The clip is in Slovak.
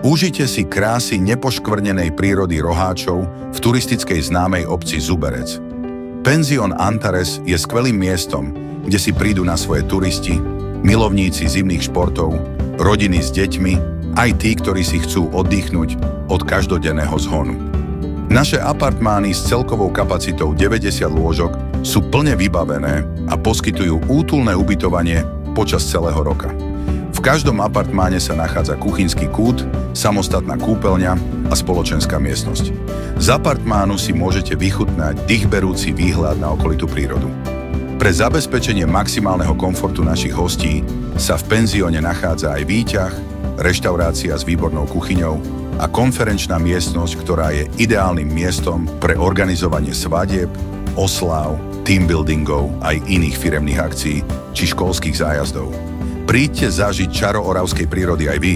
Užite si krásy nepoškvrnenej prírody Roháčov v turistickej známej obci Zuberec. Penzión Antares je skvelým miestom, kde si prídu na svoje turisti, milovníci zimných športov, rodiny s deťmi, aj tí, ktorí si chcú oddychnúť od každodenného zhonu. Naše apartmány s celkovou kapacitou 90 lôžok sú plne vybavené a poskytujú útulné ubytovanie počas celého roka. V každom apartmáne sa nachádza kuchynský kút, samostatná kúpeľňa a spoločenská miestnosť. Z apartmánu si môžete vychutnať dýchberúci výhľad na okolitú prírodu. Pre zabezpečenie maximálneho komfortu našich hostí sa v penzióne nachádza aj výťah, reštaurácia s výbornou kuchyňou a konferenčná miestnosť, ktorá je ideálnym miestom pre organizovanie svadieb, osláv, teambuildingov aj iných firemných akcií či školských zájazdov. Príďte zažiť čaro oravskej prírody aj vy.